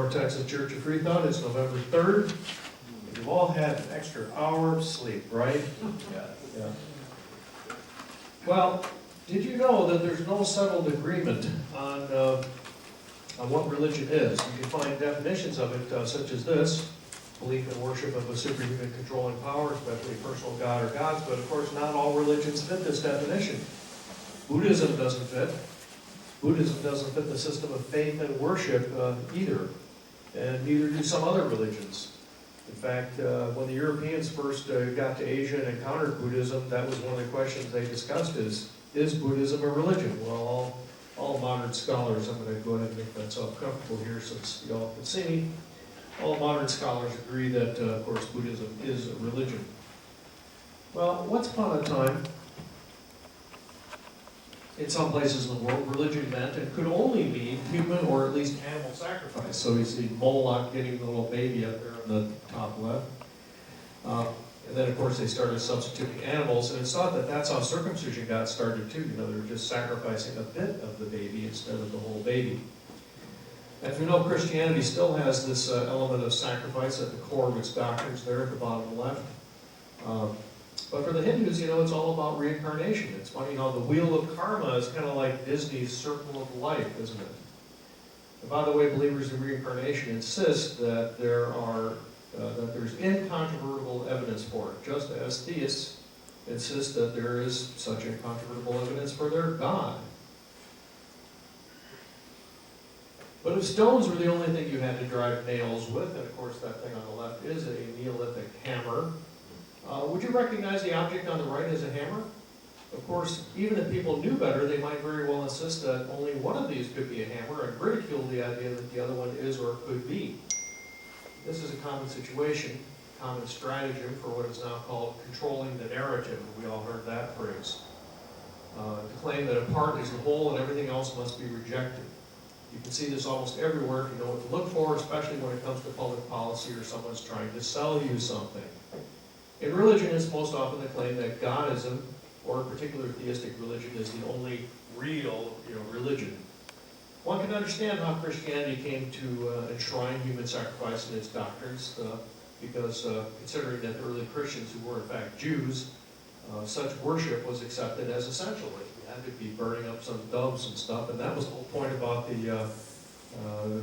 North Texas Church of Freethought. It's November 3rd. You've all had an extra hour of sleep, right? Yeah. Well, did you know that there's no settled agreement on what religion is? You can find definitions of it such as this: belief and worship of a superhuman controlling power, especially a personal god or gods. But of course, not all religions fit this definition. Buddhism doesn't fit. Buddhism doesn't fit the system of faith and worship either, and neither do some other religions. In fact, when the Europeans first got to Asia and encountered Buddhism, that was one of the questions they discussed is Buddhism a religion? Well, all modern scholars, I'm going to go ahead and make myself comfortable here since you all can see me, all modern scholars agree that, of course, Buddhism is a religion. Well, once upon a time, in some places in the world, religion meant and could only mean human or at least animal sacrifice. So you see Moloch getting the little baby up there on the top left. And then, of course, they started substituting animals, and it's thought that that's how circumcision got started, too. You know, they were just sacrificing a bit of the baby instead of the whole baby. As we know, Christianity still has this element of sacrifice at the core of its doctrines there at the bottom left. But for the Hindus, you know, it's all about reincarnation. It's funny how the wheel of karma is kind of like Disney's circle of life, isn't it? And by the way, believers in reincarnation insist that there's incontrovertible evidence for it, just as theists insist that there is such incontrovertible evidence for their God. But if stones were the only thing you had to drive nails with, and of course that thing on the left is a Neolithic hammer, would you recognize the object on the right as a hammer? Of course, even if people knew better, they might very well insist that only one of these could be a hammer and ridicule the idea that the other one is or could be. This is a common situation, common stratagem for what is now called controlling the narrative. We all heard that phrase. To claim that a part is the whole and everything else must be rejected. You can see this almost everywhere if you know what to look for, especially when it comes to public policy or someone's trying to sell you something. In religion, it's most often the claim that Godism, or a particular theistic religion, is the only real religion. One can understand how Christianity came to enshrine human sacrifice in its doctrines, because considering that the early Christians, who were in fact Jews, such worship was accepted as essential. You had to be burning up some doves and stuff, and that was the whole point about the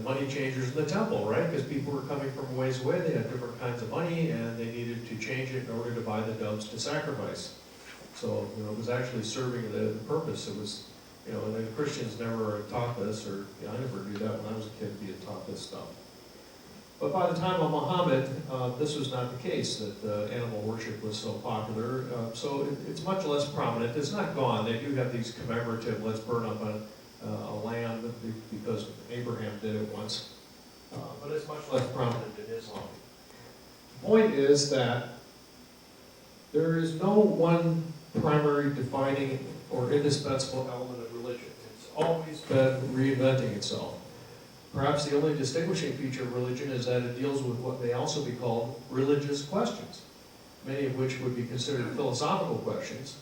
money changers in the temple, right? Because people were coming from ways away, they had different kinds of money, and they needed to change it in order to buy the doves to sacrifice. So, it was actually serving the purpose. It was, and the Christians never taught this, or I never knew that when I was a kid, being taught this stuff. But by the time of Muhammad, this was not the case, that animal worship was so popular. So it's much less prominent. It's not gone. They do have these commemorative, let's burn up a lamb because Abraham did it once. But it's much less prominent in Islam. The point is that there is no one primary defining or indispensable element of religion. It's always been reinventing itself. Perhaps the only distinguishing feature of religion is that it deals with what may also be called religious questions, many of which would be considered philosophical questions.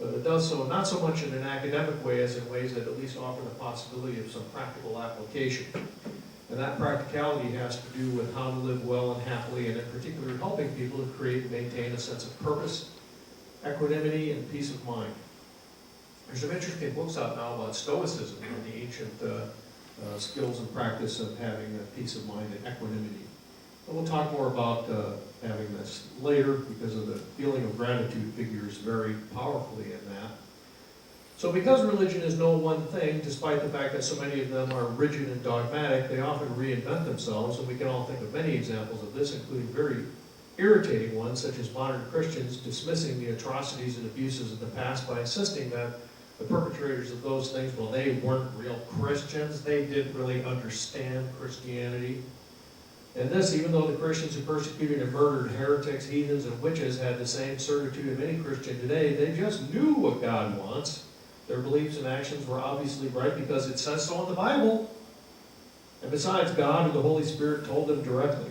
But it does so not so much in an academic way as in ways that at least offer the possibility of some practical application. And that practicality has to do with how to live well and happily, and in particular helping people to create and maintain a sense of purpose, equanimity, and peace of mind. There's some interesting books out now about Stoicism and the ancient skills and practice of having peace of mind and equanimity. And we'll talk more about having this later, because of the feeling of gratitude figures very powerfully in that. So because religion is no one thing, despite the fact that so many of them are rigid and dogmatic, they often reinvent themselves, and we can all think of many examples of this, including very irritating ones, such as modern Christians dismissing the atrocities and abuses of the past by insisting that the perpetrators of those things, well, they weren't real Christians, they didn't really understand Christianity. And this, even though the Christians who persecuted and murdered heretics, heathens, and witches had the same certitude of any Christian today, they just knew what God wants. Their beliefs and actions were obviously right because it says so in the Bible. And besides, God or the Holy Spirit told them directly.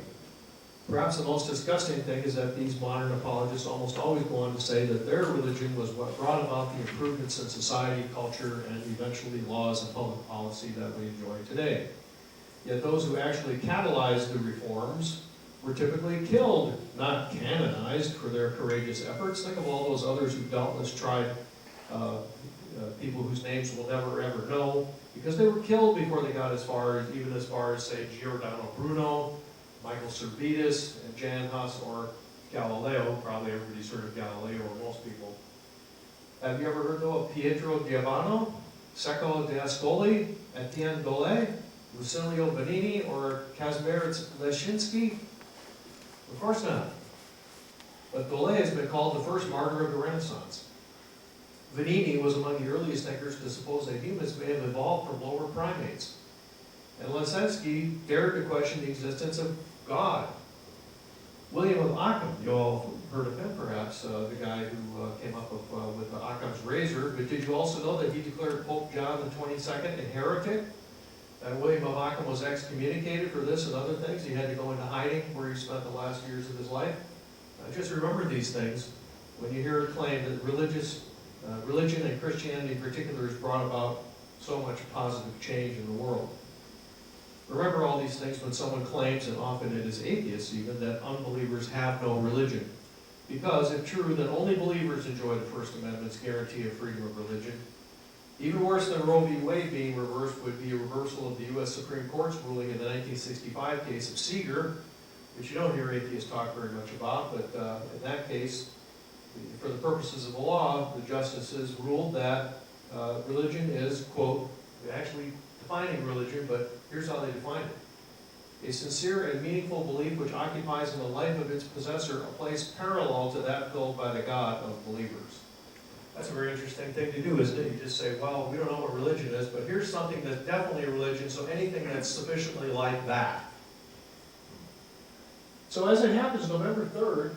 Perhaps the most disgusting thing is that these modern apologists almost always go on to say that their religion was what brought about the improvements in society, culture, and eventually laws and public policy that we enjoy today. Yet those who actually catalyzed the reforms were typically killed, not canonized for their courageous efforts. Think of all those others who doubtless tried, people whose names we'll never ever know, because they were killed before they got even as far as, say, Giordano Bruno, Michael Servetus, and Jan Hus, or Galileo. Probably everybody's heard of Galileo, or most people. Have you ever heard, though, of Pietro Diabano, Secco d'Ascoli, Etienne Dole, Lucilio Benini, or Kazimierz Leszczynski? Of course not. But Dole has been called the first martyr of the Renaissance. Vanini was among the earliest thinkers to suppose that humans may have evolved from lower primates. And Leszczynski dared to question the existence of God. William of Ockham, you all heard of him perhaps, the guy who came up with Occam's razor, but did you also know that he declared Pope John the 22nd a heretic? That William of Ockham was excommunicated for this and other things. He had to go into hiding where he spent the last years of his life. Just remember these things when you hear a claim that religion and Christianity in particular has brought about so much positive change in the world. Remember all these things when someone claims, and often it is atheists even, that unbelievers have no religion. Because if true, then only believers enjoy the First Amendment's guarantee of freedom of religion. Even worse than Roe v. Wade being reversed would be a reversal of the U.S. Supreme Court's ruling in the 1965 case of Seeger, which you don't hear atheists talk very much about, but in that case, for the purposes of the law, the justices ruled that religion is, quote, actually defining religion, but here's how they define it: a sincere and meaningful belief which occupies in the life of its possessor a place parallel to that filled by the God of believers. That's a very interesting thing to do, isn't it? You just say, well, we don't know what religion is, but here's something that's definitely a religion, so anything that's sufficiently like that. So as it happens, November 3rd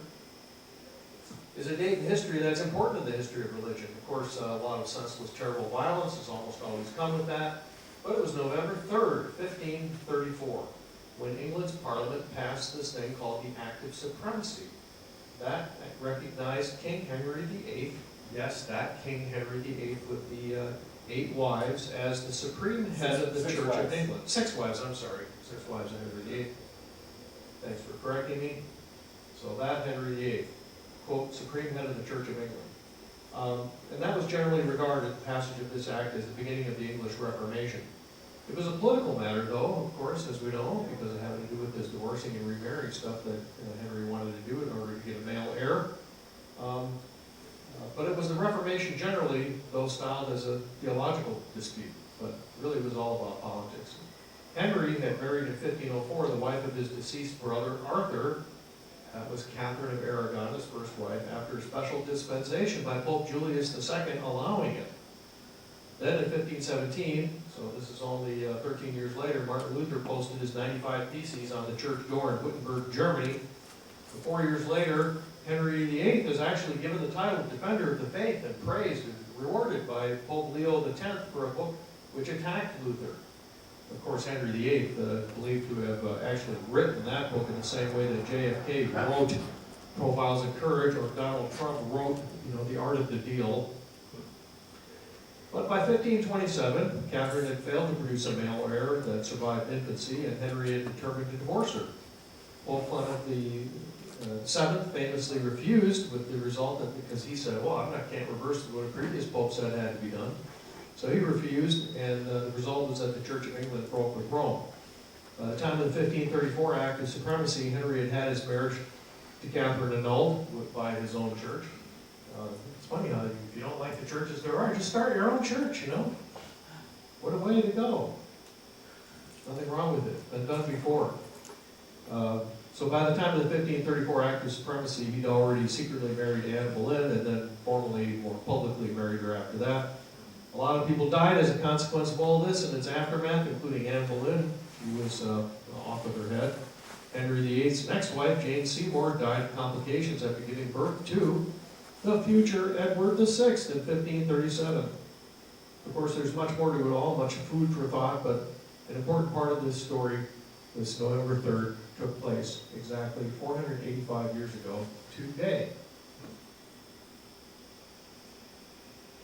is a date in history that's important to the history of religion. Of course, a lot of senseless, terrible violence has almost always come with that, but it was November 3rd, 1534, when England's Parliament passed this thing called the Act of Supremacy. That recognized King Henry VIII, yes, that King Henry VIII with the 8 wives, as the supreme head of the Church of England. 6 wives, I'm sorry. 6 wives of Henry VIII. Thanks for correcting me. So that Henry VIII, quote, supreme head of the Church of England. And that was generally regarded, the passage of this act, as the beginning of the English Reformation. It was a political matter, though, of course, as we know, because it had to do with this divorcing and remarrying stuff that Henry wanted to do in order to get a male heir. But it was the Reformation generally, though styled as a theological dispute, but really it was all about politics. Henry had married in 1504 the wife of his deceased brother Arthur. That was Catherine of Aragon, his first wife, after a special dispensation by Pope Julius II allowing it. Then in 1517, so this is only 13 years later, Martin Luther posted his 95 Theses on the church door in Wittenberg, Germany. 4 years later, Henry VIII is actually given the title of Defender of the Faith and praised and rewarded by Pope Leo X for a book which attacked Luther. Of course, Henry VIII believed to have actually written that book in the same way that JFK wrote Profiles in Courage, or Donald Trump wrote, The Art of the Deal. But by 1527, Catherine had failed to produce a male heir that survived infancy, and Henry had determined to divorce her. Pope Clement VII famously refused, with the result that because he said, well, I can't reverse what a previous pope said had to be done. So he refused, and the result was that the Church of England broke with Rome. By the time of the 1534 Act of Supremacy, Henry had had his marriage to Catherine annulled by his own church. It's funny how if you don't like the churches there are, just start your own church, What a way to go. Nothing wrong with it. Been done before. So by the time of the 1534 Act of Supremacy, he'd already secretly married Anne Boleyn, and then formally, more publicly married her after that. A lot of people died as a consequence of all this and its aftermath, including Anne Boleyn, who was off with her head. Henry VIII's next wife, Jane Seymour, died of complications after giving birth to the future Edward VI in 1537. Of course, there's much more to it all, much food for thought, but an important part of this story, this November 3rd, took place exactly 485 years ago today.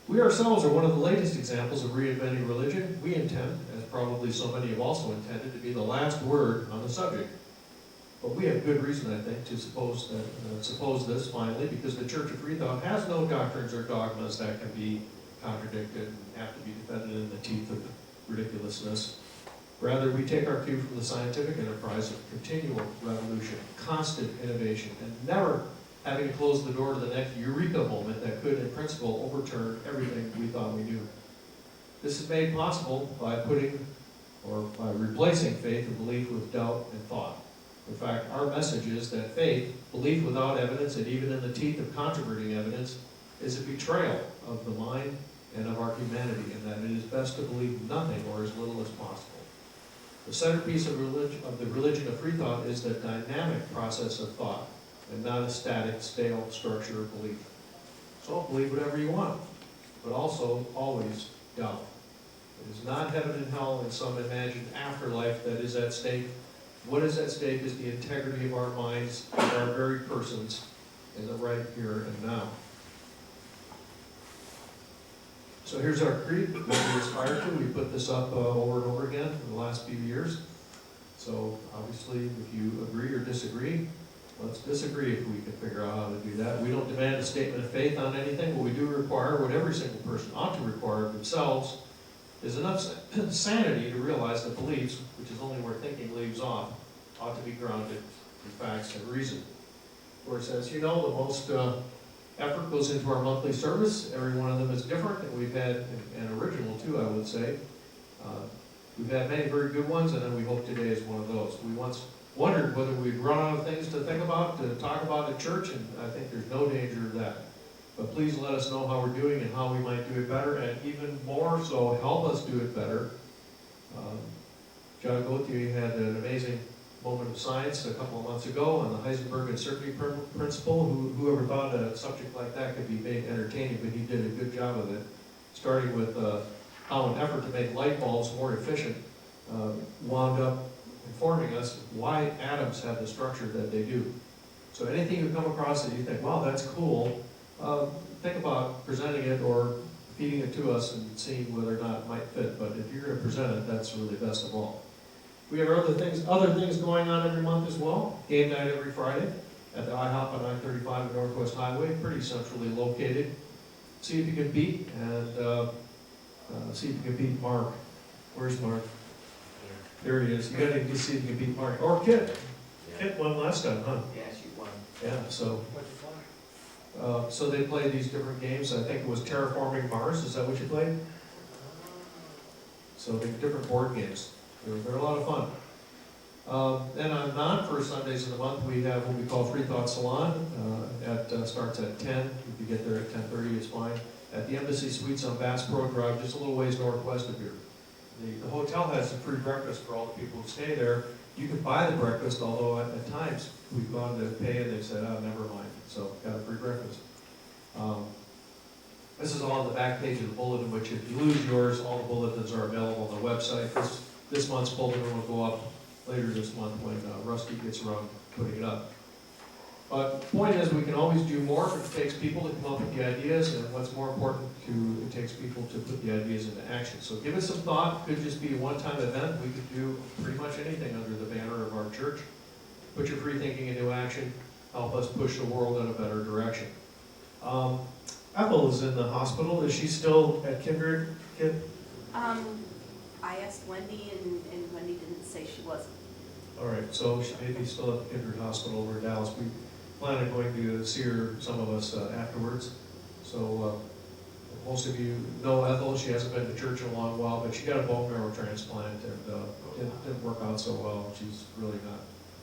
We ourselves are one of the latest examples of reinventing religion. We intend, as probably so many have also intended to be the last word on the subject. But we have good reason, I think, to suppose this finally, because the Church of Freethought has no doctrines or dogmas that can be contradicted and have to be defended in the teeth of ridiculousness. Rather, we take our cue from the scientific enterprise of continual revolution, constant innovation, and never having to close the door to the next eureka moment that could, in principle, overturn everything we thought we knew. This is made possible by replacing faith and belief with doubt and thought. In fact, our message is that faith, belief without evidence, and even in the teeth of controverting evidence, is a betrayal of the mind and of our humanity, and that it is best to believe nothing or as little as possible. The centerpiece of the religion of Freethought is the dynamic process of thought, and not a static, stale structure of belief. So believe whatever you want, but also always doubt. It is not heaven and hell in some imagined afterlife that is at stake. What is at stake is the integrity of our minds, of our very persons, in the right here and now. So here's our creed, what we aspire to. We put this up over and over again in the last few years. So obviously, if you agree or disagree, let's disagree if we can figure out how to do that. We don't demand a statement of faith on anything, but we do require what every single person ought to require of themselves is enough sanity to realize that beliefs, which is only where thinking leaves off, ought to be grounded in facts and reason. Where it says, you know, the most effort goes into our monthly service. Every one of them is different, and we've had an original too, I would say. We've had many very good ones, and then we hope today is one of those. We once wondered whether we'd run out of things to think about, to talk about at church, and I think there's no danger of that. But please let us know how we're doing and how we might do it better, and even more so, help us do it better. John Gauthier had an amazing moment of science a couple of months ago on the Heisenberg uncertainty principle. Whoever thought a subject like that could be made entertaining, but he did a good job of it, starting with how an effort to make light bulbs more efficient wound up informing us why atoms have the structure that they do. So anything you come across that you think, wow, that's cool, think about presenting it or feeding it to us and seeing whether or not it might fit. But if you're going to present it, that's really best of all. We have other things going on every month as well. Game night every Friday at the IHOP on I-35 and Northwest Highway, pretty centrally located. See if you can beat Mark. Where's Mark? There he is. You got to see if you can beat Mark. Or Kit. Yeah. Kit won last time, huh? Yeah, she won. Yeah, so. So they play these different games. I think it was Terraforming Mars. Is that what you played? So they're different board games. They're a lot of fun. Then on non-first Sundays of the month, we have what we call Freethought Salon. Starts at 10. If you get there at 10:30, it's fine. At the Embassy Suites on Bass Pro Drive, just a little ways northwest of here. The hotel has a free breakfast for all the people who stay there. You can buy the breakfast, although at times we've gone to pay and they've said, oh, never mind. So got a free breakfast. This is all on the back page of the bulletin, which if you lose yours, all the bulletins are available on the website. This month's bulletin will go up later this month when Rusty gets around putting it up. But the point is, we can always do more if it takes people to come up with the ideas, and what's more important, it takes people to put the ideas into action. So give it some thought. It could just be a one-time event. We could do pretty much anything under the banner of our church. Put your free thinking into action. Help us push the world in a better direction. Ethel is in the hospital. Is she still at Kindred, Kid? I asked Wendy, and Wendy didn't say she wasn't. All right, so she may be still at Kindred Hospital over in Dallas. We plan on going to see her, some of us, afterwards. So most of you know Ethel. She hasn't been to church in a long while, but she got a bone marrow transplant and didn't work out so well. She's really not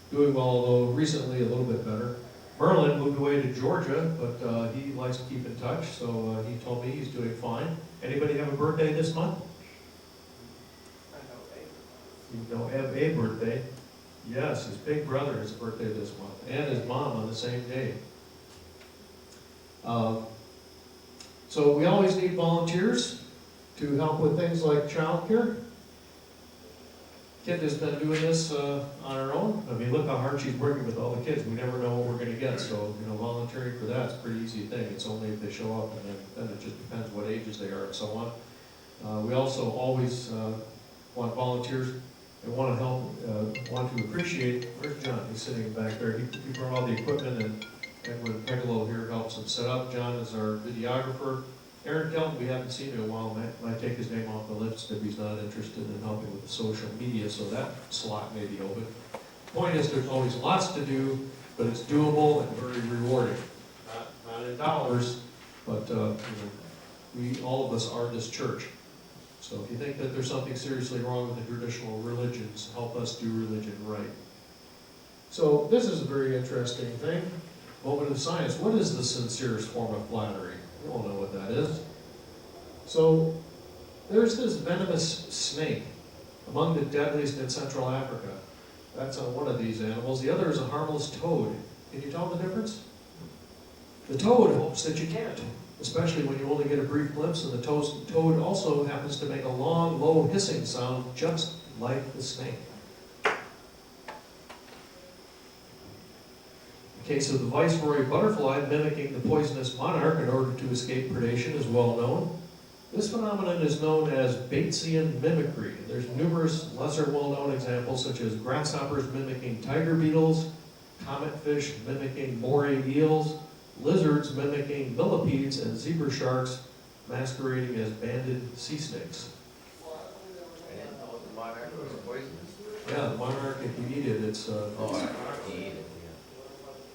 doing well, although recently a little bit better. Merlin moved away to Georgia, but he likes to keep in touch, so he told me he's doing fine. Anybody have a birthday this month? You know, have a birthday. Yes, his big brother has a birthday this month, and his mom on the same day. So we always need volunteers to help with things like childcare. Kit has been doing this on her own. I mean, look how hard she's working with all the kids. We never know what we're going to get, so volunteering for that's a pretty easy thing. It's only if they show up, and then it just depends what ages they are and so on. We also always want volunteers, and want to help, want to appreciate, where's John? He's sitting back there. He brought all the equipment, and Edwin Pegalo here helps him set up. John is our videographer. Aaron Kelton, we haven't seen in a while, might take his name off the list if he's not interested in helping with the social media, so that slot may be open. Point is, there's always lots to do, but it's doable and very rewarding. Not in dollars, but all of us are this church. So if you think that there's something seriously wrong with the traditional religions, help us do religion right. So this is a very interesting thing. Moment of science. What is the sincerest form of flattery? You all know what that is. So there's this venomous snake, among the deadliest in Central Africa. That's on one of these animals. The other is a harmless toad. Can you tell the difference? The toad hopes that you can't, especially when you only get a brief glimpse, and the toad also happens to make a long, low hissing sound, just like the snake. The case of the viceroy butterfly mimicking the poisonous monarch in order to escape predation is well known. This phenomenon is known as Batesian mimicry. There's numerous lesser well-known examples, such as grasshoppers mimicking tiger beetles, cometfish mimicking moray eels, lizards mimicking millipedes, and zebra sharks masquerading as banded sea snakes. I didn't know the monarch was poisonous. Yeah, the monarch, if you eat it, it's... I eat it,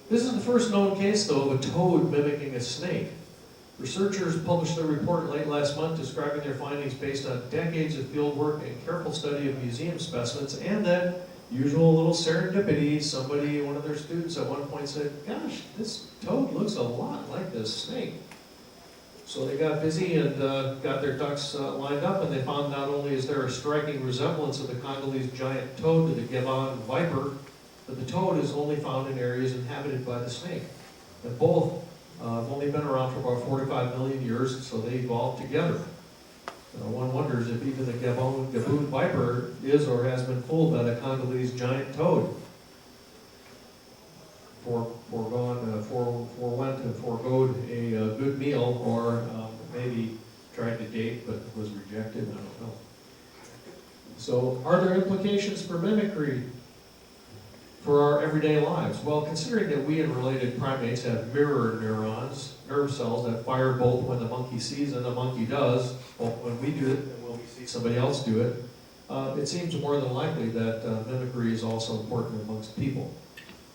This is the first known case, though, of a toad mimicking a snake. Researchers published their report late last month describing their findings based on decades of field work and careful study of museum specimens, and that usual little serendipity, one of their students at one point said, gosh, this toad looks a lot like this snake. So they got busy and got their ducks lined up, and they found not only is there a striking resemblance of the Congolese giant toad to the Gabon viper, but the toad is only found in areas inhabited by the snake. And both have only been around for about 45 million years, so they evolved together. One wonders if even the Gabon viper is or has been fooled by the Congolese giant toad. Forgoed a good meal, or maybe tried to date but was rejected, I don't know. So are there implications for mimicry for our everyday lives? Well, considering that we and related primates have mirror neurons, nerve cells that fire both when the monkey sees and the monkey does, both when we do it and when we see somebody else do it, it seems more than likely that mimicry is also important amongst people.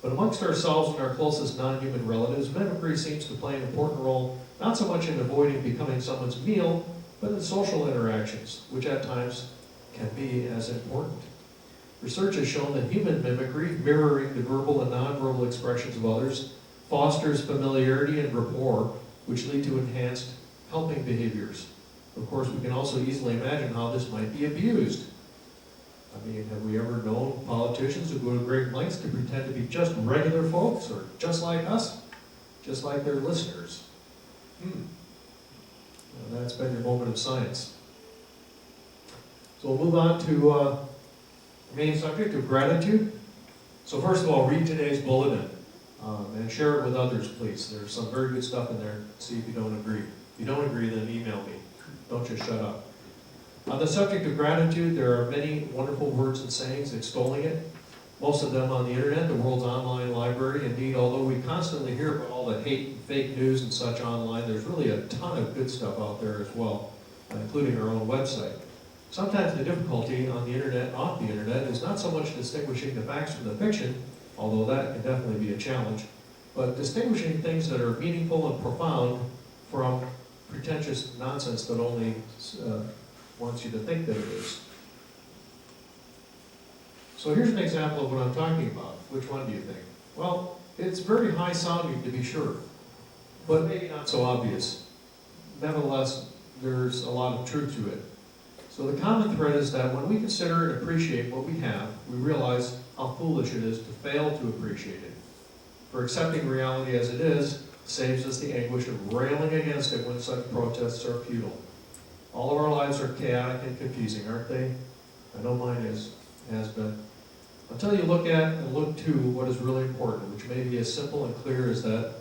But amongst ourselves and our closest non-human relatives, mimicry seems to play an important role, not so much in avoiding becoming someone's meal, but in social interactions, which at times can be as important. Research has shown that human mimicry, mirroring the verbal and nonverbal expressions of others, fosters familiarity and rapport, which lead to enhanced helping behaviors. Of course, we can also easily imagine how this might be abused. I mean, have we ever known politicians who go to great lengths to pretend to be just regular folks, or just like us, just like their listeners? Well, that's been your moment of science. So we'll move on to main subject of gratitude. So first of all, read today's bulletin and share it with others, please. There's some very good stuff in there. See if you don't agree. If you don't agree, then email me. Don't just shut up. On the subject of gratitude, there are many wonderful words and sayings extolling it. Most of them on the internet, the world's online library. Indeed, although we constantly hear about all the hate and fake news and such online, there's really a ton of good stuff out there as well, including our own website. Sometimes the difficulty on the internet and off the internet is not so much distinguishing the facts from the fiction, although that can definitely be a challenge, but distinguishing things that are meaningful and profound from pretentious nonsense that only wants you to think that it is. So here's an example of what I'm talking about. Which one do you think? Well, it's very high sounding to be sure, but maybe not so obvious. Nevertheless, there's a lot of truth to it. So the common thread is that when we consider and appreciate what we have, we realize how foolish it is to fail to appreciate it. For accepting reality as it is saves us the anguish of railing against it when such protests are futile. All of our lives are chaotic and confusing, aren't they? I know mine has been. Until you look at and look to what is really important, which may be as simple and clear as that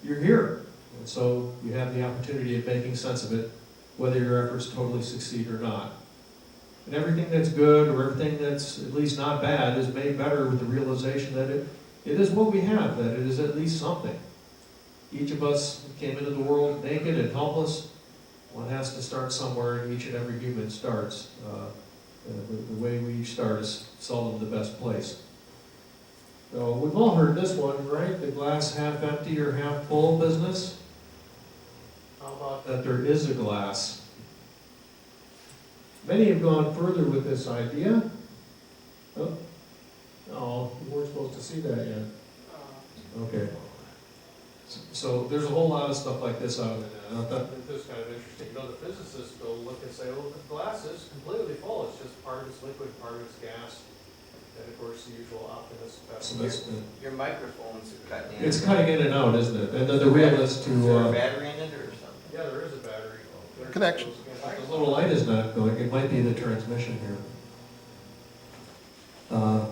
you're here. And so you have the opportunity of making sense of it, whether your efforts totally succeed or not. And everything that's good or everything that's at least not bad is made better with the realization that it is what we have, that it is at least something. Each of us came into the world naked and helpless. One has to start somewhere, and each and every human starts. The way we each start is seldom the best place. So we've all heard this one, right? The glass half empty or half full business. How about that there is a glass? Many have gone further with this idea. Oh, you weren't supposed to see that yet. Okay. So there's a whole lot of stuff like this out there. And I thought that this is kind of interesting. You know, the physicists will look and say, oh, the glass is completely full. It's just part of its liquid, part of its gas. And of course, the usual optimist, pessimist. Your microphone's cutting in. It's cutting in and out, isn't it? And then the realist Is there a to, battery in it or something? yeah, there is a battery. Connection. The little light is not going. It might be the transmission here.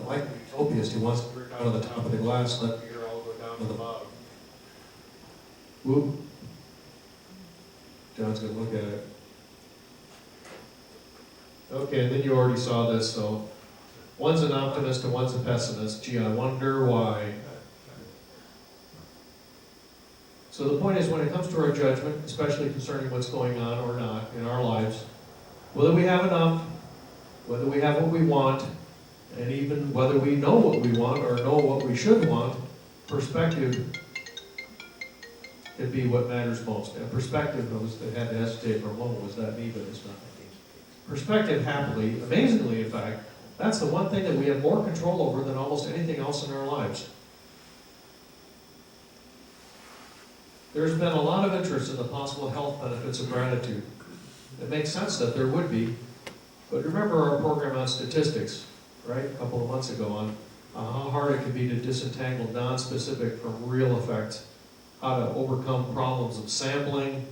Like the utopiast, he wants to drink out of the top of the glass, let the air all go down to the bottom. Whoop. John's gonna look at it. Okay, and then you already saw this, so one's an optimist and one's a pessimist. Gee, I wonder why. So the point is, when it comes to our judgment, especially concerning what's going on or not in our lives, whether we have enough, whether we have what we want, and even whether we know what we want or know what we should want, perspective can be what matters most. And perspective, I had to hesitate for a moment, was that me, but it's not. Perspective, happily, amazingly in fact, that's the one thing that we have more control over than almost anything else in our lives. There's been a lot of interest in the possible health benefits of gratitude. It makes sense that there would be, but remember our program on statistics, right, a couple of months ago on how hard it can be to disentangle non-specific from real effects, how to overcome problems of sampling,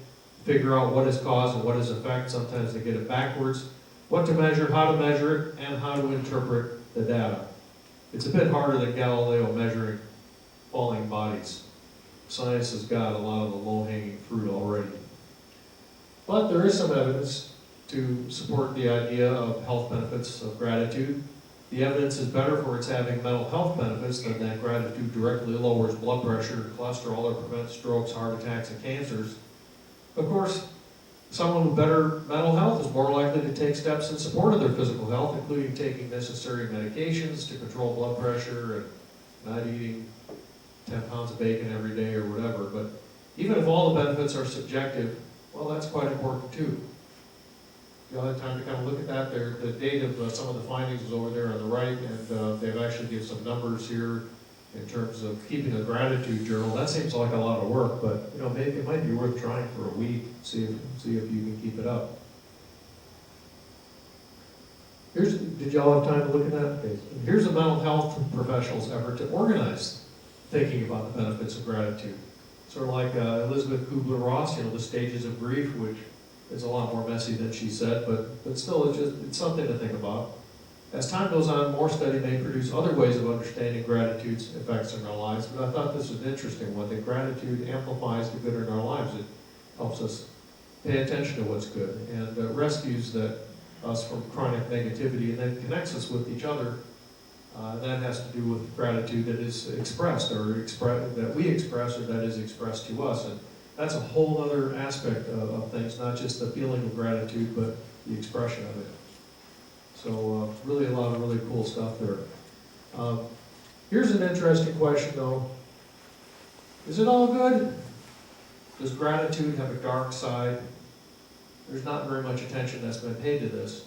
figure out what is cause and what is effect. Sometimes they get it backwards. What to measure, how to measure it, and how to interpret the data. It's a bit harder than Galileo measuring falling bodies. Science has got a lot of the low-hanging fruit already. But there is some evidence to support the idea of health benefits of gratitude. The evidence is better for its having mental health benefits than that gratitude directly lowers blood pressure, cholesterol, or prevents strokes, heart attacks, and cancers. Of course, someone with better mental health is more likely to take steps in support of their physical health, including taking necessary medications to control blood pressure and not eating 10 pounds of bacon every day or whatever. But even if all the benefits are subjective, well, that's quite important too. You all had time to kind of look at that. The date of some of the findings is over there on the right, and they've actually given some numbers here in terms of keeping a gratitude journal. That seems like a lot of work, but you know, maybe it might be worth trying for a week, see if you can keep it up. Did y'all have time to look at that? Okay. Here's a mental health professional's effort to organize thinking about the benefits of gratitude. Sort of like Elizabeth Kubler-Ross, you know, the stages of grief, which is a lot more messy than she said, but still, it's something to think about. As time goes on, more study may produce other ways of understanding gratitude's effects in our lives, but I thought this was an interesting one, that gratitude amplifies the good in our lives. It helps us pay attention to what's good and rescues us from chronic negativity, and then connects us with each other. That has to do with gratitude that is expressed, or that we express, or that is expressed to us. And that's a whole other aspect of things, not just the feeling of gratitude, but the expression of it. So really a lot of really cool stuff there. Here's an interesting question though. Is it all good? Does gratitude have a dark side? There's not very much attention that's been paid to this.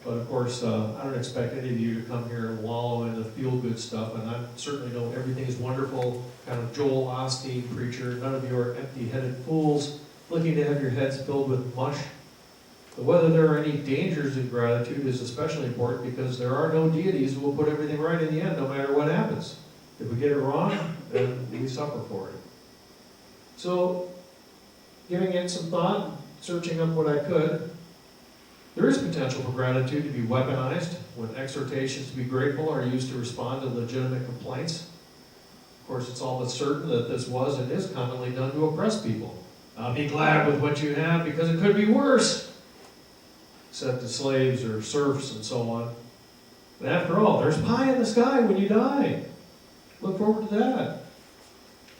But of course, I don't expect any of you to come here and wallow in the feel-good stuff, and I certainly know everything is wonderful, kind of Joel Osteen preacher. None of you are empty-headed fools looking to have your heads filled with mush. But whether there are any dangers in gratitude is especially important, because there are no deities who will put everything right in the end, no matter what happens. If we get it wrong, then we suffer for it. So, giving it some thought, searching up what I could, there is potential for gratitude to be weaponized when exhortations to be grateful are used to respond to legitimate complaints. Of course, it's all but certain that this was and is commonly done to oppress people. Be glad with what you have because it could be worse. set to slaves or serfs and so on. And after all, there's pie in the sky when you die. Look forward to that.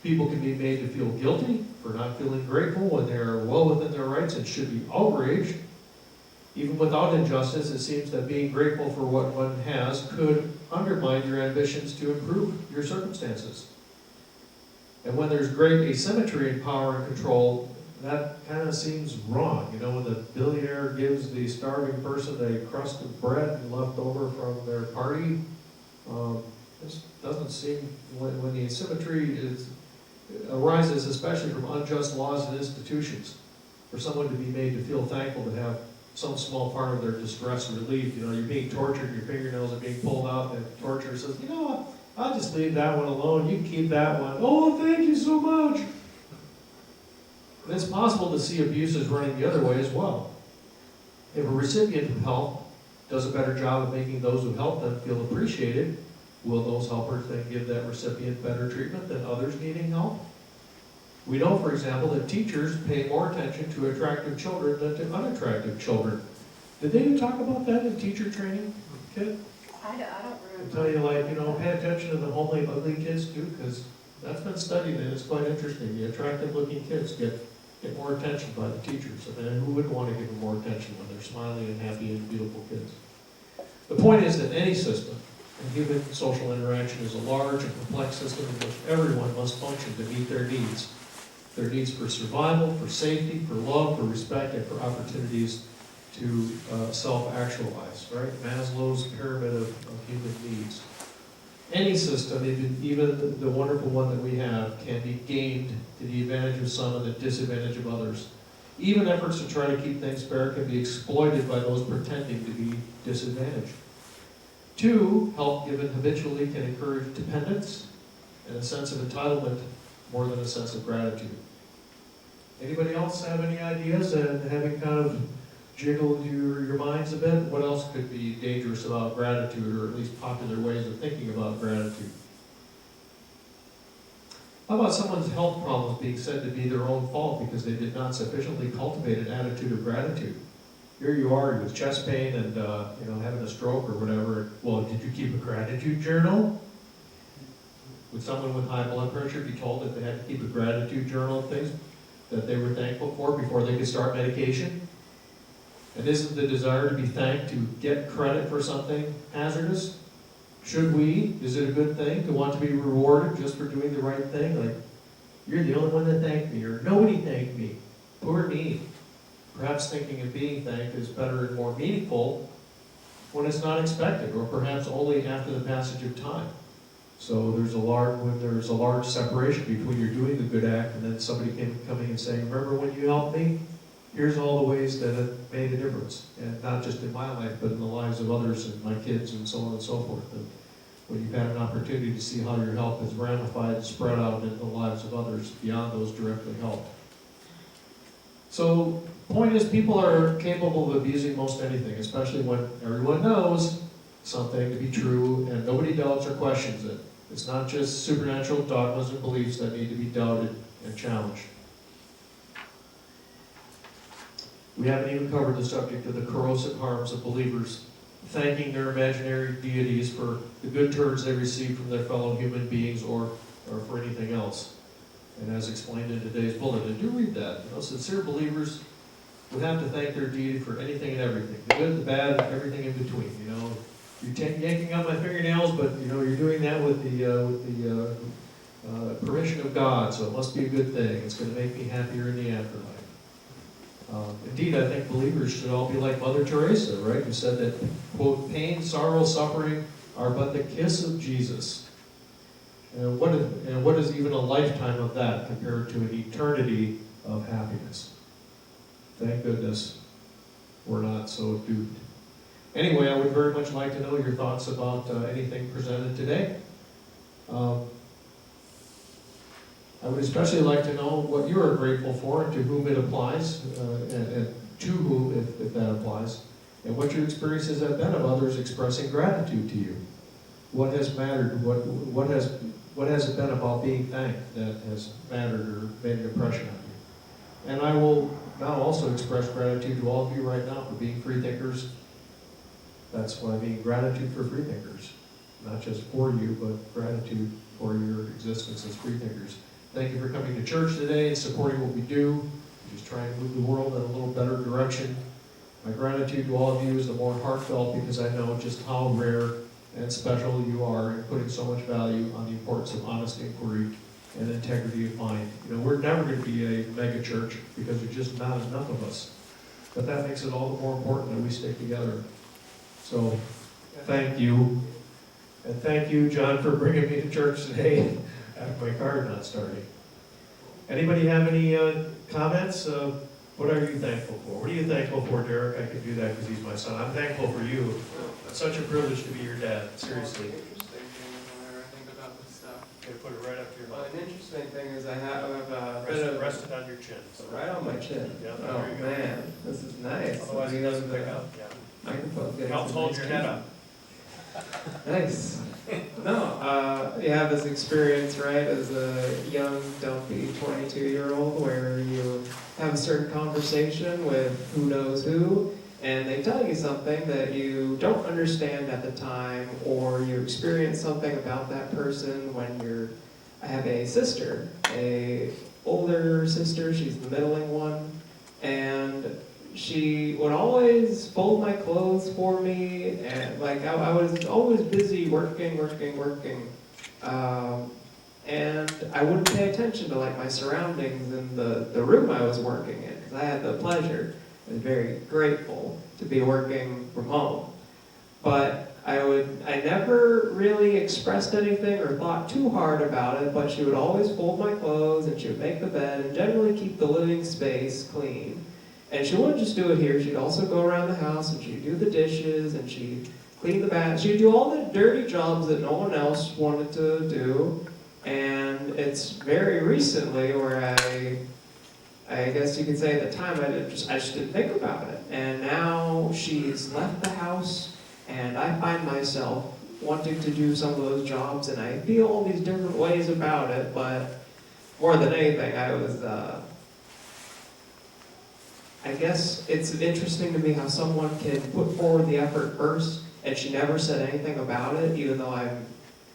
People can be made to feel guilty for not feeling grateful when they are well within their rights and should be outraged. Even without injustice, it seems that being grateful for what one has could undermine your ambitions to improve your circumstances. And when there's great asymmetry in power and control, that kind of seems wrong. You know, when the billionaire gives the starving person a crust of bread left over from their party, this doesn't seem, when the asymmetry arises, especially from unjust laws and institutions, for someone to be made to feel thankful to have some small part of their distress relieved. You know, you're being tortured, your fingernails are being pulled out, and the torturer says, you know what, I'll just leave that one alone, you can keep that one. Oh, thank you so much. And it's possible to see abuses running the other way as well. If a recipient of help does a better job of making those who help them feel appreciated, will those helpers then give that recipient better treatment than others needing help? We know, for example, that teachers pay more attention to attractive children than to unattractive children. Did they talk about that in teacher training, kid? I don't I remember. tell you, like, you know, pay attention to the homely, ugly kids too, because that's been studied and it's quite interesting. The attractive-looking kids get more attention by the teachers. I mean, who wouldn't want to give them more attention when they're smiling and happy and beautiful kids? The point is that any system, and human social interaction is a large and complex system in which everyone must function to meet their needs. Their needs for survival, for safety, for love, for respect, and for opportunities to self-actualize, right? Maslow's pyramid of human needs. Any system, even the wonderful one that we have, can be gamed to the advantage of some and the disadvantage of others. Even efforts to try to keep things fair can be exploited by those pretending to be disadvantaged. 2, help given habitually can encourage dependence and a sense of entitlement more than a sense of gratitude. Anybody else have any ideas, and having kind of jiggled your minds a bit, what else could be dangerous about gratitude, or at least popular ways of thinking about gratitude? How about someone's health problems being said to be their own fault because they did not sufficiently cultivate an attitude of gratitude? Here you are with chest pain and having a stroke or whatever. Well, did you keep a gratitude journal? Would someone with high blood pressure be told that they had to keep a gratitude journal of things that they were thankful for before they could start medication? And isn't the desire to be thanked to get credit for something hazardous? Should we? Is it a good thing to want to be rewarded just for doing the right thing? Like, you're the only one that thanked me, or nobody thanked me. Poor me. Perhaps thinking of being thanked is better and more meaningful when it's not expected, or perhaps only after the passage of time. So when there's a large separation between you're doing the good act and then somebody coming and saying, remember when you helped me? Here's all the ways that it made a difference. And not just in my life, but in the lives of others and my kids and so on and so forth. And when you've had an opportunity to see how your help has ramified and spread out into the lives of others beyond those directly helped. So the point is, people are capable of abusing most anything, especially when everyone knows something to be true and nobody doubts or questions it. It's not just supernatural dogmas and beliefs that need to be doubted and challenged. We haven't even covered the subject of the corrosive harms of believers thanking their imaginary deities for the good turns they receive from their fellow human beings or for anything else. And as explained in today's bulletin, do read that. Sincere believers would have to thank their deity for anything and everything, the good, the bad, everything in between. You're yanking out my fingernails, but you're doing that with the permission of God, so it must be a good thing. It's going to make me happier in the afterlife. Indeed, I think believers should all be like Mother Teresa, right? Who said that, quote, pain, sorrow, suffering are but the kiss of Jesus. And what is even a lifetime of that compared to an eternity of happiness? Thank goodness we're not so duped. Anyway, I would very much like to know your thoughts about anything presented today. I would especially like to know what you are grateful for and to whom it applies, and to whom, if that applies, and what your experiences have been of others expressing gratitude to you. What has mattered? What has it been about being thanked that has mattered or made an impression on you? And I will now also express gratitude to all of you right now for being freethinkers. That's what I mean, gratitude for freethinkers. Not just for you, but gratitude for your existence as freethinkers. Thank you for coming to church today and supporting what we do. We're just trying to move the world in a little better direction. My gratitude to all of you is the more heartfelt because I know just how rare and special you are in putting so much value on the importance of honest inquiry and integrity of mind. You know, we're never going to be a mega church because there's just not enough of us. But that makes it all the more important that we stick together. So, thank you. And thank you, John, for bringing me to church today after my car not starting. Anybody have any comments? What are you thankful for? What are you thankful for, Derek? I could do that because he's my son. I'm thankful for you. It's such a privilege to be your dad, seriously. Interesting thing whenever I think about this stuff. Okay, put it right up to your mouth. An interesting thing is I have a bit of... Rest it on your chin. Right on my chin. Yeah, Oh, there you go. man, this is nice. Otherwise it doesn't pick up. Yeah. Microphone getting Helps some hold nice your head up. Nice. No, you have this experience, right, as a young, dumpy 22-year-old where you have a certain conversation with who knows who, and they tell you something that you don't understand at the time, or you experience something about that person when I have a sister, a older sister, she's the middling one, and she would always fold my clothes for me, and like I was always busy working, and I wouldn't pay attention to like my surroundings in the room I was working in, because I had the pleasure. I was very grateful to be working from home, but I never really expressed anything or thought too hard about it, but she would always fold my clothes, and she would make the bed, and generally keep the living space clean. And she wouldn't just do it here, she'd also go around the house and she'd do the dishes and she'd clean the bath. She'd do all the dirty jobs that no one else wanted to do. And it's very recently where I guess you could say at the time I just didn't think about it. And now she's left the house and I find myself wanting to do some of those jobs, and I feel all these different ways about it, but more than anything I guess it's interesting to me how someone can put forward the effort first, and she never said anything about it, even though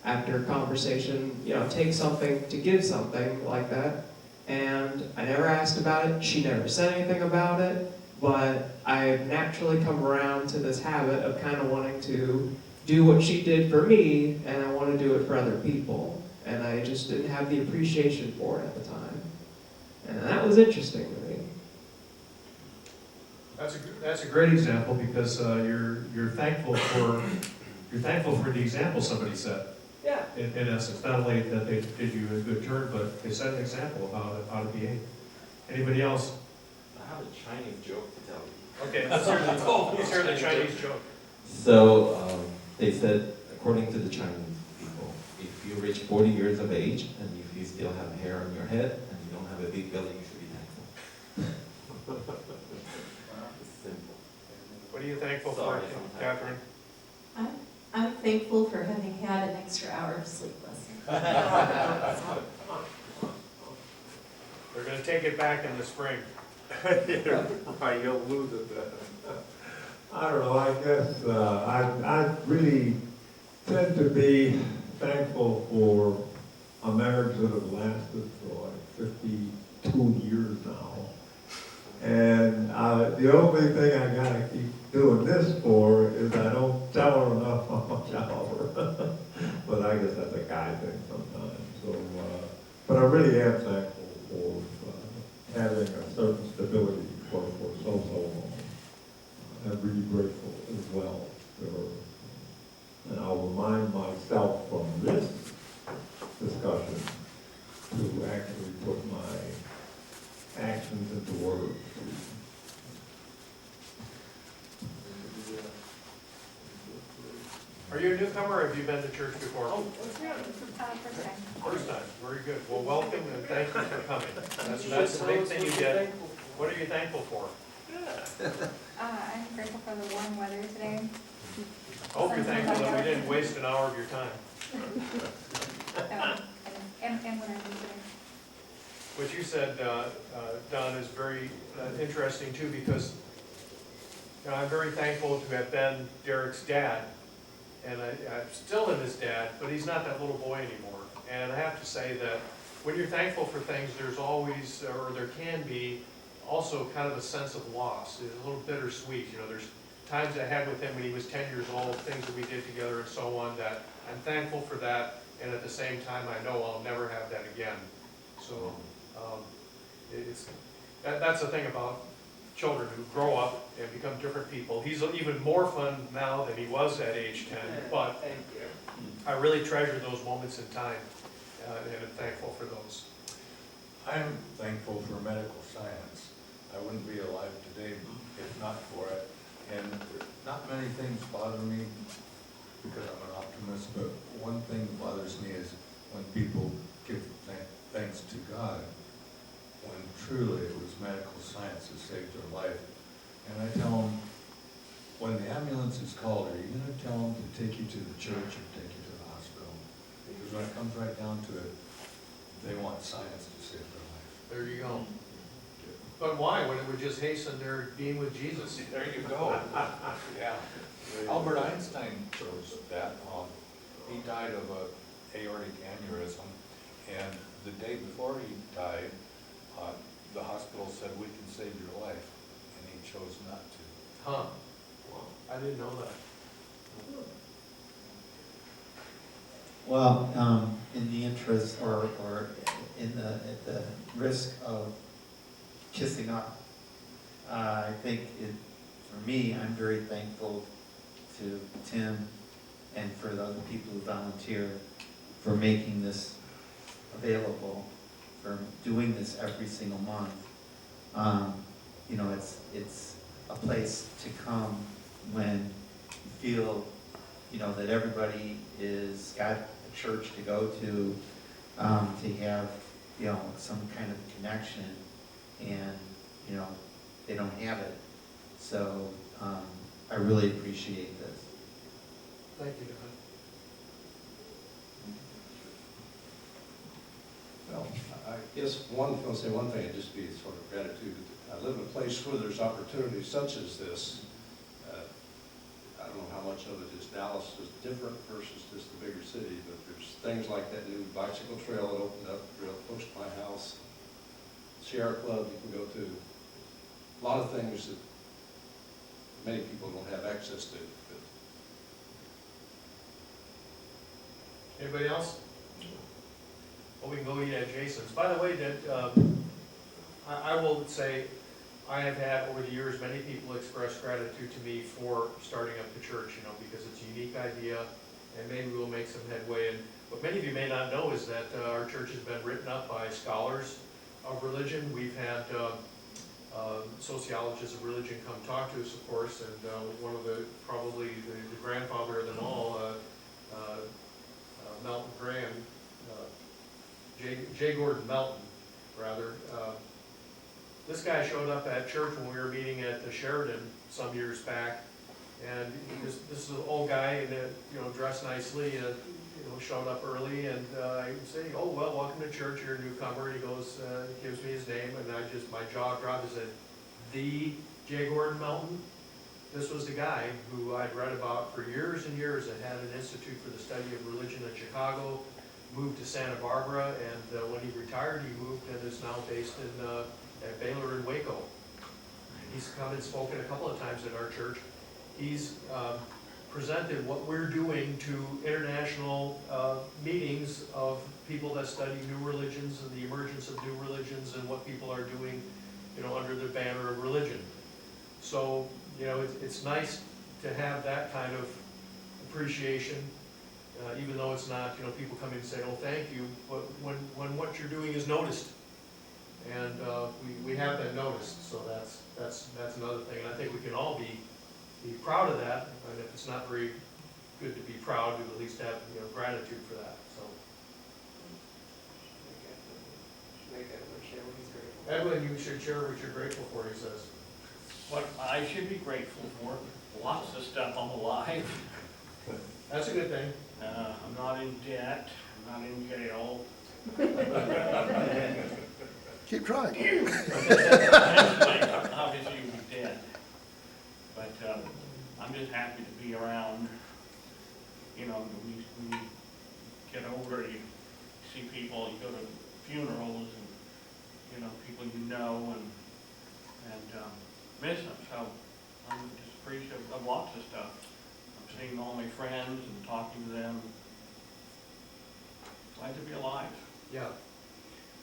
after a conversation, take something to give something like that. And I never asked about it, she never said anything about it, but I've naturally come around to this habit of kind of wanting to do what she did for me, and I want to do it for other people. And I just didn't have the appreciation for it at the time. And that was interesting to me. That's a great example because you're thankful for the example somebody set. Yeah. In essence, not only that they did you a good turn, but they set an example of how to behave. Anybody else? I have a Chinese joke to tell you. Okay, let's hear the Chinese joke. So they said, according to the Chinese people, if you reach 40 years of age and if you still have hair on your head and you don't have a big belly, you should be thankful. It's simple. What are you thankful Sorry, for, sometimes. Catherine? I'm thankful for having had an extra hour of sleep last night. They're going to take it back in the spring. Right, you'll lose it then. I don't know, I guess I really tend to be thankful for a marriage that has lasted for like 52 years now. And the only thing I gotta keep doing this for is I don't tell her enough how much I love her. But I guess that's a guy thing sometimes. So, but I really am thankful for having a certain stability for so long. I'm really grateful as well to her. And I'll remind myself from this discussion to actually put my actions into words. Are you a newcomer or have you been to church before? First time. First time, very good. Well, welcome and thank you for coming. That's the big thing you get. What are you thankful for? I'm grateful for the warm weather today. Hope you're thankful that we didn't waste an hour of your time. And what I do today. Which what you said, Don, is very interesting too, because I'm very thankful to have been Derek's dad, and I'm still his dad, but he's not that little boy anymore. And I have to say that when you're thankful for things, there's always, or there can be, also kind of a sense of loss. It's a little bittersweet. You know, there's times I had with him when he was 10 years old, things that we did together and so on, that I'm thankful for that, and at the same time, I know I'll never have that again. So, that's the thing about children who grow up and become different people. He's even more fun now than he was at age 10, but I really treasure those moments in time, and I'm thankful for those. I'm thankful for medical science. I wouldn't be alive today if not for it. And not many things bother me because I'm an optimist, but one thing that bothers me is when people give thanks to God, when truly it was medical science that saved their life. And I tell them, when the ambulance is called, are you going to tell them to take you to the church or take you to the hospital? Because when it comes right down to it, they want science to save their life. There you go. But why, when it would just hasten their being with Jesus? There you go. Yeah. Albert Einstein chose that. He died of an aortic aneurysm, and the day before he died, the hospital said, "We can save your life," and he chose not to. Huh. Wow. I didn't know that. Well, in the interest, or at the risk of kissing up, I think for me, I'm very thankful to Tim and for the other people who volunteer for making this available, for doing this every single month. You know, it's a place to come when you feel, you know, that everybody is got a church to go to have, you know, some kind of connection, and, you know, they don't have it. So I really appreciate this. Thank you, Don. Well, I guess if I'll say one thing, it'd just be sort of gratitude. I live in a place where there's opportunities such as this. I don't know how much of it is Dallas is different versus just the bigger city, but there's things like that new bicycle trail that opened up real close to my house. Sierra Club you can go to. A lot of things that many people don't have access to. But Anybody else? Well, we can go eat at Jason's. By the way, I will say, I have had over the years many people express gratitude to me for starting up the church, you know, because it's a unique idea, and maybe we'll make some headway. And what many of you may not know is that our church has been written up by scholars of religion. We've had sociologists of religion come talk to us, of course, and one of probably the grandfather of them all, Melton Graham, J. Gordon Melton, rather. This guy showed up at church when we were meeting at the Sheridan some years back, and this is an old guy, and you know, dressed nicely, you know, showed up early, and I say, "Oh well, welcome to church. You're a newcomer." He goes, gives me his name, and my jaw dropped. He said, "The J. Gordon Melton." This was the guy who I'd read about for years and years, and had an institute for the study of religion in Chicago. Moved to Santa Barbara, and when he retired, he moved and is now based in at Baylor in Waco. He's come and spoken a couple of times at our church. He's presented what we're doing to international meetings of people that study new religions and the emergence of new religions and what people are doing, you know, under the banner of religion. So, you know, it's nice to have that kind of appreciation. Even though it's not, you know, people come in and say, "Oh, thank you," but when what you're doing is noticed, and we have been noticed, so that's another thing, and I think we can all be proud of that, and if it's not very good to be proud, to at least have, you know, gratitude for that. So, Edwin, you should share what you're grateful for. He says. What I should be grateful for, lots of stuff. I'm alive. That's a good thing. I'm not in debt, I'm not in jail. Keep trying. Eventually, obviously you'll be dead. But I'm just happy to be around. You know, when you get older, you see people, you go to funerals and, you know, people you know and miss them. So I'm just appreciative of lots of stuff. I'm seeing all my friends and talking to them. Glad to be alive. Yeah.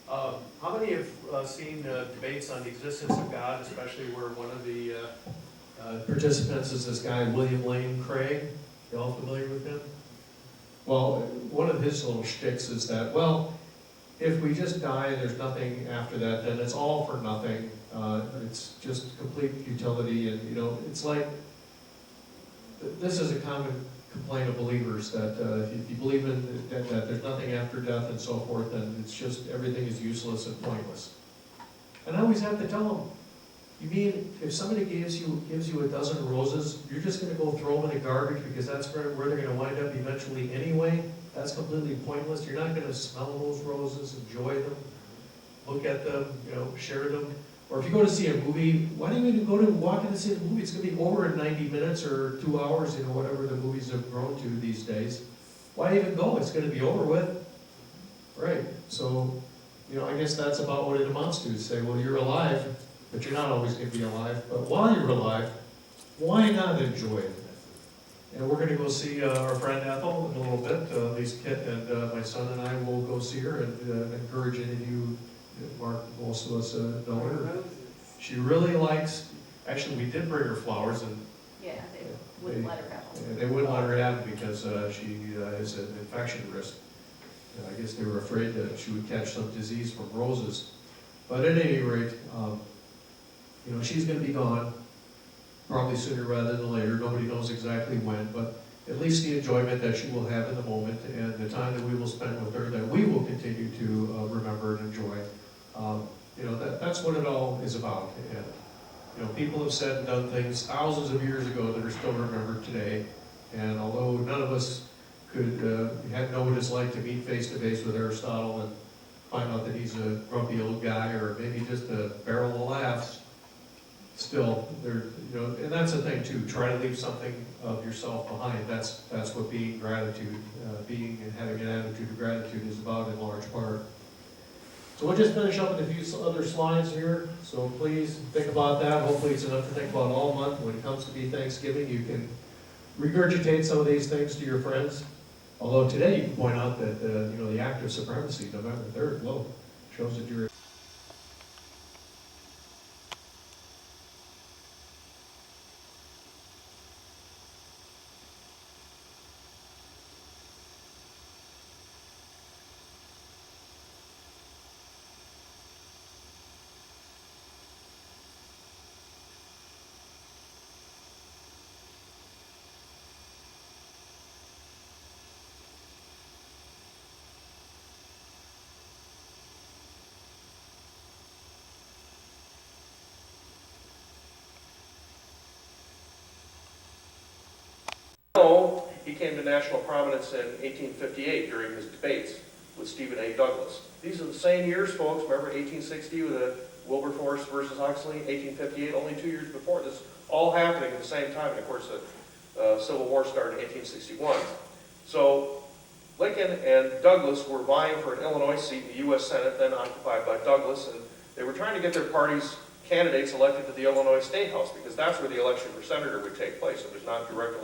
How many have seen debates on the existence of God, especially where one of the participants is this guy, William Lane Craig? You all familiar with him? Well, one of his little shticks is that, well, if we just die and there's nothing after that, then it's all for nothing. It's just complete futility, and, you know, it's like, this is a common complaint of believers, that if you believe in that there's nothing after death and so forth, then it's just, everything is useless and pointless. And I always have to tell them, you mean if somebody gives you a dozen roses, you're just going to go throw them in the garbage because that's where they're going to wind up eventually anyway? That's completely pointless. You're not going to smell those roses, enjoy them, look at them, you know, share them. Or if you go to see a movie, why do you even go to walk in to see the movie? It's going to be over in 90 minutes or 2 hours, you know, whatever the movies have grown to these days. Why even go? It's going to be over with. Right. So, you know, I guess that's about what it amounts to. Say, well, you're alive, but you're not always going to be alive. But while you're alive, why not enjoy it? And we're going to go see our friend Ethel in a little bit. At least Kit and my son and I will go see her, and encourage any of you, Mark, most of us know her. She really likes, actually we did bring her flowers, and Yeah, they wouldn't let her have them. they wouldn't let her have them because she has an infection risk. I guess they were afraid that she would catch some disease from roses. But at any rate, you know, she's going to be gone, probably sooner rather than later. Nobody knows exactly when, but at least the enjoyment that she will have in the moment and the time that we will spend with her, that we will continue to remember and enjoy. You know, that's what it all is about. And, you know, people have said and done things thousands of years ago that are still remembered today. And although none of us could know what it's like to meet face to face with Aristotle and find out that he's a grumpy old guy or maybe just a barrel of laughs, still, there, you know, and that's the thing too. Try to leave something of yourself behind. That's what being gratitude, being and having an attitude of gratitude is about in large part. So we'll just finish up with a few other slides here. So please think about that. Hopefully it's enough to think about all month. When it comes to be Thanksgiving, you can regurgitate some of these things to your friends. Although today you can point out that you know, the act of supremacy, November 3rd, well, shows that you're he came to national prominence in 1858 during his debates with Stephen A. Douglas. These are the same years, folks. Remember 1860 with the Wilberforce versus Huxley, 1858, only 2 years before. This all happening at the same time. And of course, the Civil War started in 1861. So Lincoln and Douglas were vying for an Illinois seat in the U.S. Senate, then occupied by Douglas, and they were trying to get their party's candidates elected to the Illinois State House because that's where the election for senator would take place. It was not direct election.